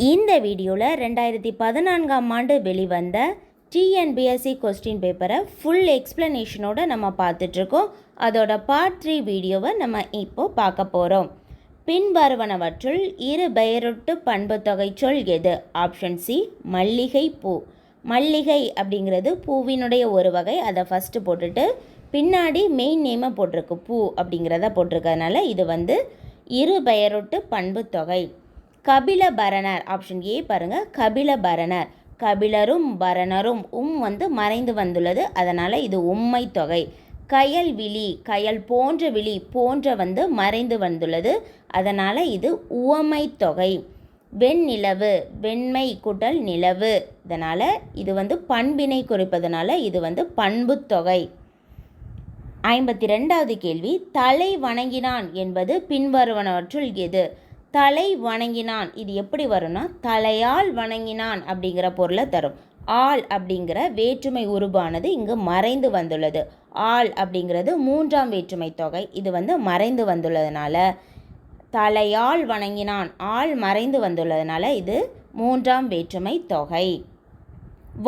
இந்த வீடியோவில் 2014ஆம் ஆண்டு வெளிவந்த டிஎன்பிஎஸ்சி கொஸ்டின் பேப்பரை ஃபுல் எக்ஸ்ப்ளனேஷனோடு நம்ம பார்த்துட்ருக்கோம். அதோட பார்ட் 3 வீடியோவை நம்ம இப்போ பார்க்க போகிறோம். பின்வருவனவற்றுள் இரு பெயரொட்டு பண்புத்தொகை சொல் எது? ஆப்ஷன் சி மல்லிகை பூ. மல்லிகை அப்படிங்கிறது பூவினுடைய ஒரு வகை. அதை ஃபஸ்ட்டு போட்டுட்டு பின்னாடி மெயின் நேமை போட்டிருக்கு, பூ அப்படிங்கிறத போட்டிருக்கிறதுனால இது இரு பெயரொட்டு பண்புத்தொகை. கபிலபரணர், ஆப்ஷன் ஏ பாருங்கள், கபிலபரணர். கபிலரும் பரணரும் மறைந்து வந்துள்ளது, அதனால் இது உம்மை தொகை. கயல் விழி, கயல் போன்ற விழி போன்ற மறைந்து வந்துள்ளது, அதனால் இது உவமை தொகை. வெண்ணிலவு, வெண்மை கூட்டல் நிலவு, இதனால் இது பண்பினை குறிப்பதனால இது பண்பு தொகை. 52வது கேள்வி, தலை வணங்கினான் என்பது பின்வருவனவற்றுள் எது? தலை வணங்கினான் இது எப்படி வரும்னா தலையால் வணங்கினான் அப்படிங்கிற பொருளை தரும். ஆள் அப்படிங்கிற வேற்றுமை உருவானது இங்கு மறைந்து வந்துள்ளது. ஆள் அப்படிங்கிறது 3ஆம் வேற்றுமை தொகை. இது மறைந்து வந்துள்ளதுனால தலையால் வணங்கினான், ஆள் மறைந்து வந்துள்ளதுனால இது 3ஆம் வேற்றுமை தொகை.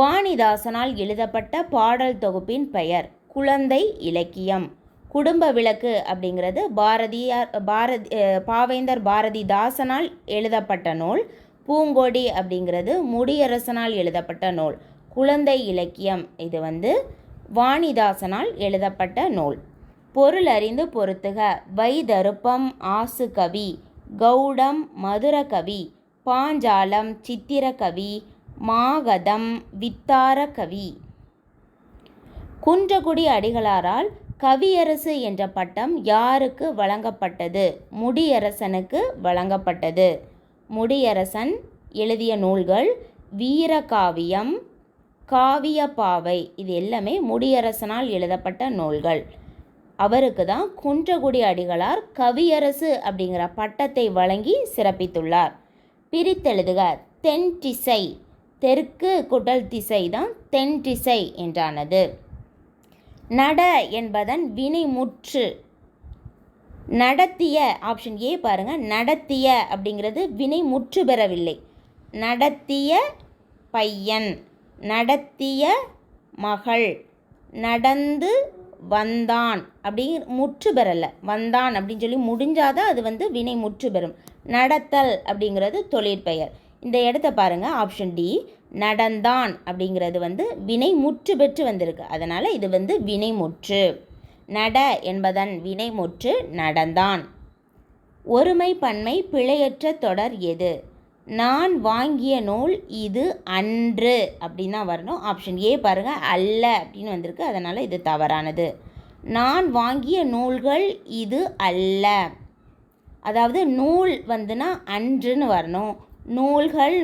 வாணிதாசனால் எழுதப்பட்ட பாடல் தொகுப்பின் பெயர்? குழந்தை இலக்கியம். குடும்ப விளக்கு அப்படிங்கிறது பாவேந்தர் பாரதிதாசனால் எழுதப்பட்ட நூல். பூங்கொடி அப்படிங்கிறது முடியரசனால் எழுதப்பட்ட நூல். குழந்தை இலக்கியம் இது வாணிதாசனால் எழுதப்பட்ட நூல். பொருள் அறிந்து பொருத்துக. வைதருப்பம் ஆசு கவி, கௌடம் மதுர கவி, பாஞ்சாலம் சித்திர கவி, மாகதம் வித்தார கவி. குன்றக்குடி அடிகளாரால் கவியரசு என்ற பட்டம் யாருக்கு வழங்கப்பட்டது? முடியரசனுக்கு வழங்கப்பட்டது. முடியரசன் எழுதிய நூல்கள் வீரகாவியம், காவியப்பாவை, இது எல்லாமே முடியரசனால் எழுதப்பட்ட நூல்கள். அவருக்கு தான் குன்றக்குடி அடிகளார் கவியரசு அப்படிங்கிற பட்டத்தை வழங்கி சிறப்பித்துள்ளார். பிரித்தெழுதுக. தென் திசை, தெற்கு குடல் திசை தான் தென் திசை என்றானது. நட என்பதன் வினைமுற்று. நடத்திய, ஆப்ஷன் ஏ பாருங்கள், நடத்திய அப்படிங்கிறது வினைமுற்று பெறவில்லை. நடத்திய பையன், நடத்திய மகள், நடந்து வந்தான் அப்படி முற்று பெறலை. வந்தான் அப்படின்னு சொல்லி முடிஞ்சாதான் அது வினை முற்று பெறும். நடத்தல் அப்படிங்கிறது தொழிற்பெயர். இந்த இடத்த பாருங்கள், ஆப்ஷன் டி நடந்தான் அப்படிங்கிறது வினை முற்று பெற்று வந்திருக்கு, அதனால் இது வினை முற்று. நட என்பதன் வினை முற்று நடந்தான். ஒருமை பன்மை பிழையற்ற தொடர் எது? நான் வாங்கிய நூல் இது அன்று அப்படின்னு தான் வரணும். ஆப்ஷன் ஏ பாருங்கள், அல்ல அப்படின்னு வந்திருக்கு, அதனால் இது தவறானது. நான் வாங்கிய நூல்கள் இது அல்ல, அதாவது நூல் அன்றுன்னு வரணும், நூல்கள்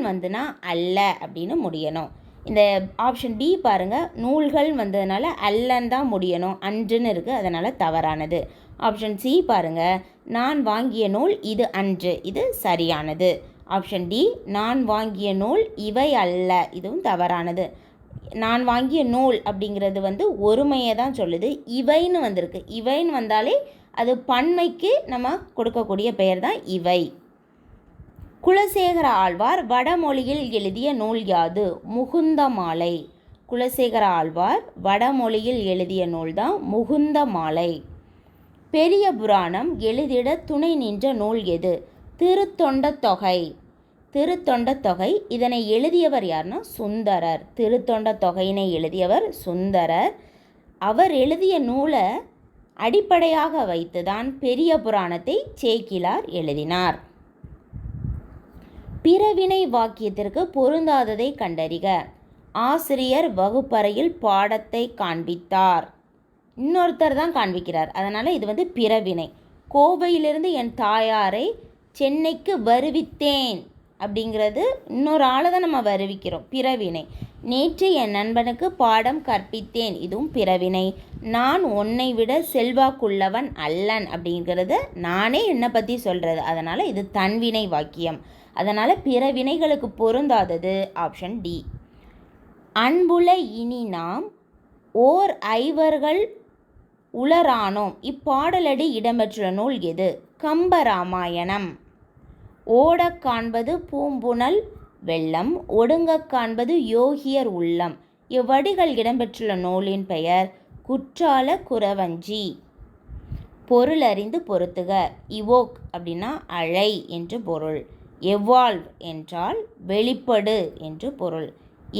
அல்ல அப்படின்னு முடியணும். இந்த ஆப்ஷன் பி பாருங்கள், நூல்கள் வந்ததுனால அல்லன்னு தான் முடியணும், அன்றுன்னு இருக்குது, அதனால் தவறானது. ஆப்ஷன் சி பாருங்கள், நான் வாங்கிய நூல் இது அன்று, இது சரியானது. ஆப்ஷன் டி நான் வாங்கிய நூல் இவை அல்ல, இதுவும் தவறானது. நான் வாங்கிய நூல் அப்படிங்கிறது ஒருமையை தான் சொல்லுது, இவைன்னு வந்திருக்கு. இவைன்னு வந்தாலே அது பன்மைக்கு நம்ம கொடுக்கக்கூடிய பெயர் தான் இவை. குலசேகர ஆழ்வார் வடமொழியில் எழுதிய நூல் யாது? முகுந்தமாலை. குலசேகர ஆழ்வார் வடமொழியில் எழுதிய நூல் தான் முகுந்தமாலை. பெரிய புராணம் எழுதிட துணை நின்ற நூல் எது? திருத்தொண்ட தொகை. திருத்தொண்ட தொகை இதனை எழுதியவர் யாருன்னா சுந்தரர். திருத்தொண்ட தொகையினை எழுதியவர் சுந்தரர். அவர் எழுதிய நூலை அடிப்படையாக வைத்துதான் பெரிய புராணத்தை சேக்கிழார் எழுதினார். பிறவினை வாக்கியத்திற்கு பொருந்தாததை கண்டறிக. ஆசிரியர் வகுப்பறையில் பாடத்தை காண்பித்தார். இன்னொருத்தர் தான் காண்பிக்கிறார், அதனால் இது பிறவினை. கோவையிலிருந்து என் தாயாரை சென்னைக்கு வருவித்தேன் அப்படிங்கிறது இன்னொரு ஆளை தான் நம்ம வருவிக்கிறோம், பிறவினை. நேற்று என் நண்பனுக்கு பாடம் கற்பித்தேன், இதுவும் பிறவினை. நான் உன்னை விட செல்வாக்குள்ளவன் அல்லன் அப்படிங்கிறது நானே என்னை பற்றி சொல்கிறது, அதனால் இது தன்வினை வாக்கியம். அதனால் பிற வினைகளுக்கு பொருந்தாதது ஆப்ஷன் டி. அன்புல இனி நாம் ஓர் ஐவர்கள் உளரானோம் இப்பாடலடி இடம்பெற்றுள்ள நூல் எது? கம்பராமாயணம். ஓடக் காண்பது பூம்புனல் வெள்ளம், ஒடுங்கக் காண்பது யோகியர் உள்ளம். இவ்வடிகள் இடம்பெற்றுள்ள நூலின் பெயர் குற்றால குறவஞ்சி. பொருளறிந்து பொருத்துக. இவோக் அப்படின்னா அழை என்று பொருள். எவால்வ் என்றால் வெளிப்படு என்று பொருள்.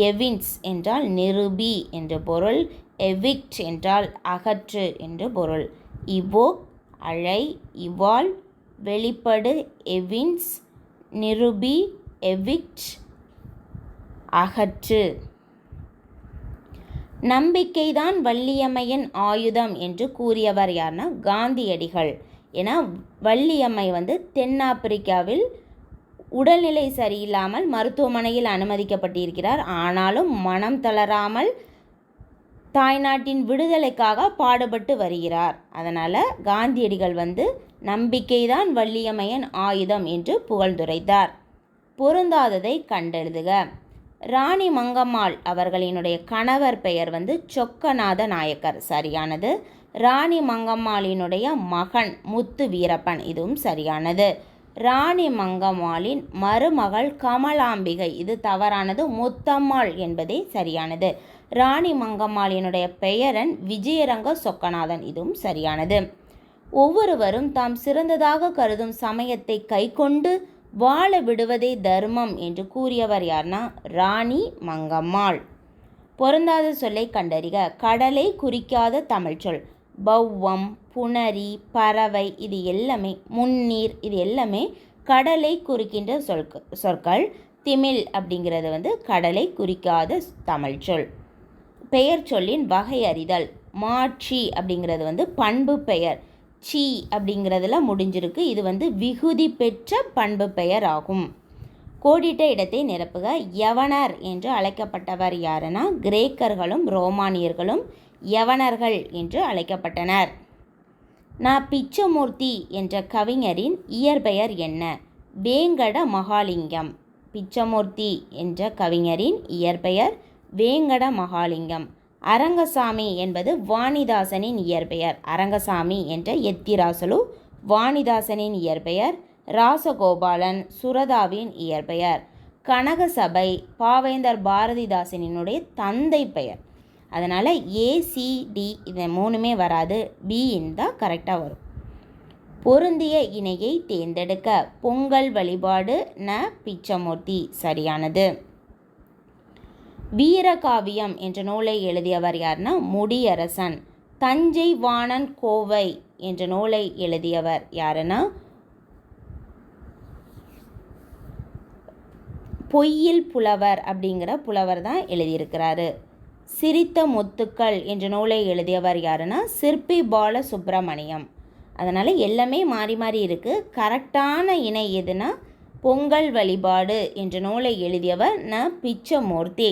எவின்ஸ் என்றால் நிரூபி என்று பொருள். எவிக்ட் என்றால் அகற்று என்று பொருள். இவோக் அழை, இவால்வ் வெளிப்படு, எவின்ஸ் நிரூபி, எவிக்ட் அகற்று. நம்பிக்கைதான் வள்ளியம்மையின் ஆயுதம் என்று கூறியவர் யார்னா காந்தியடிகள். ஏன்னா வள்ளியம்மை தென்னாப்பிரிக்காவில் உடல்நிலை சரியில்லாமல் மருத்துவமனையில் அனுமதிக்கப்பட்டிருக்கிறார். ஆனாலும் மனம் தளராமல் தாய்நாட்டின் விடுதலைக்காக பாடுபட்டு வருகிறார். அதனால் காந்தியடிகள் நம்பிக்கைதான் வள்ளியம்மையின் ஆயுதம் என்று புகழ்ந்துரைத்தார். பொருந்தாததை கண்டெழுதுக. ராணி மங்கம்மாள் அவர்களினுடைய கணவர் பெயர் சொக்கநாத நாயக்கர், சரியானது. ராணி மங்கம்மாளினுடைய மகன் முத்து வீரப்பன், இதுவும் சரியானது. ராணி மங்கம்மாளின் மருமகள் கமலாம்பிகை, இது தவறானது. முத்தம்மாள் என்பதே சரியானது. ராணி மங்கம்மாளினுடைய பெயரன் விஜயரங்க சொக்கநாதன், இதுவும் சரியானது. ஒவ்வொருவரும் தாம் சிறந்ததாக கருதும் சமயத்தை கைக்கொண்டு வாழ விடுவதே தர்மம் என்று கூறியவர் யார்னா ராணி மங்கம்மாள். பொருந்தாத சொல்லை கண்டறிக. கடலை குறிக்காத தமிழ்ச்சொல். பௌவம், புணரி, பறவை இது எல்லாமே, முன்னீர் இது எல்லாமே கடலை குறிக்கின்ற சொற்கள். திமில் அப்படிங்கிறது கடலை குறிக்காத தமிழ்ச்சொல். பெயர் சொல்லின் வகை அறிதல். மாட்சி அப்படிங்கிறது பண்பு பெயர். சி அப்படிங்கிறதுல முடிஞ்சிருக்கு. இது விகுதி பெற்ற பண்பு பெயர் ஆகும். கோடிட்ட இடத்தை நிரப்புக. யவனர் என்று அழைக்கப்பட்டவர் யாருன்னா கிரேக்கர்களும் ரோமானியர்களும் யவனர்கள் என்று அழைக்கப்பட்டனர். பிச்சமூர்த்தி என்ற கவிஞரின் இயற்பெயர் என்ன? வேங்கட மகாலிங்கம். பிச்சமூர்த்தி என்ற கவிஞரின் இயற்பெயர் வேங்கட மகாலிங்கம். அரங்கசாமி என்பது வாணிதாசனின் இயற்பெயர். அரங்கசாமி என்ற எத்திராசலு வாணிதாசனின் இயற்பெயர். ராசகோபாலன் சுரதாவின் இயற்பெயர். கனகசபை பாவேந்தர் பாரதிதாசனினுடைய தந்தை பெயர். அதனால் ஏசிடி இது மூணுமே வராது, பின்னு தான் கரெக்டாக வரும். பொருந்திய இணையை தேர்ந்தெடுக்க. பொங்கல் வழிபாடு பிச்சமூர்த்தி, சரியானது. வீரகாவியம் என்ற நூலை எழுதியவர் யார்னா முடியரசன். தஞ்சை வாணன் கோவை என்ற நூலை எழுதியவர் யாருன்னா பொய்யில் புலவர் அப்படிங்கிற புலவர் தான் எழுதியிருக்கிறாரு. சிரித்த முத்துக்கள் என்ற நூலை எழுதியவர் யாருன்னா சிற்பி பால சுப்பிரமணியம். அதனால் எல்லாமே மாறி மாறி இருக்குது. கரெக்டான இணை எதுனா பொங்கல் வழிபாடு என்ற நூலை எழுதியவர் பிச்சமூர்த்தி.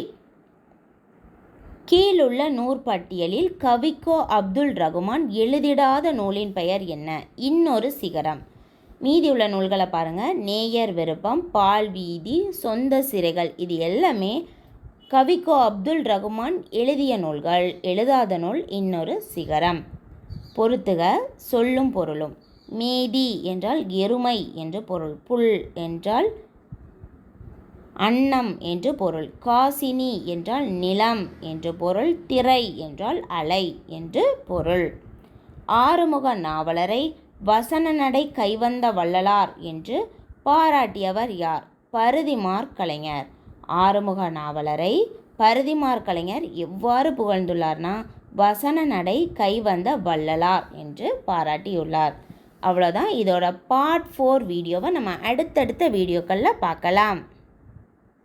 கீழுள்ள நூற்பட்டியலில் கவிக்கோ அப்துல் ரகுமான் எழுதிடாத நூலின் பெயர் என்ன? இன்னொரு சிகரம். மீதியுள்ள நூல்களை பாருங்கள். நேயர் விருப்பம், பால் வீதி, சொந்த சிறைகள் இது எல்லாமே கவிக்கோ அப்துல் ரகுமான் எழுதிய நூல்கள். எழுதாத நூல் இன்னொரு சிகரம். பொறுத்துக. சொல்லும் பொருளும். மேதி என்றால் எருமை என்று பொருள். புல் என்றால் அன்னம் என்று பொருள். காசினி என்றால் நிலம் என்று பொருள். திரை என்றால் அலை என்று பொருள். ஆறுமுக நாவலரை வசன நடை கைவந்த வள்ளலார் என்று பாராட்டியவர் யார்? பருதிமாற் கலைஞர். ஆறுமுக நாவலரை பருதிமாற் கலைஞர் எவ்வாறு புகழ்ந்துள்ளார்னா வசன நடை கைவந்த வள்ளலார் என்று பாராட்டியுள்ளார். அவ்வளோதான். இதோட பார்ட் 4 வீடியோவை நம்ம அடுத்தடுத்த வீடியோக்களில் பார்க்கலாம்.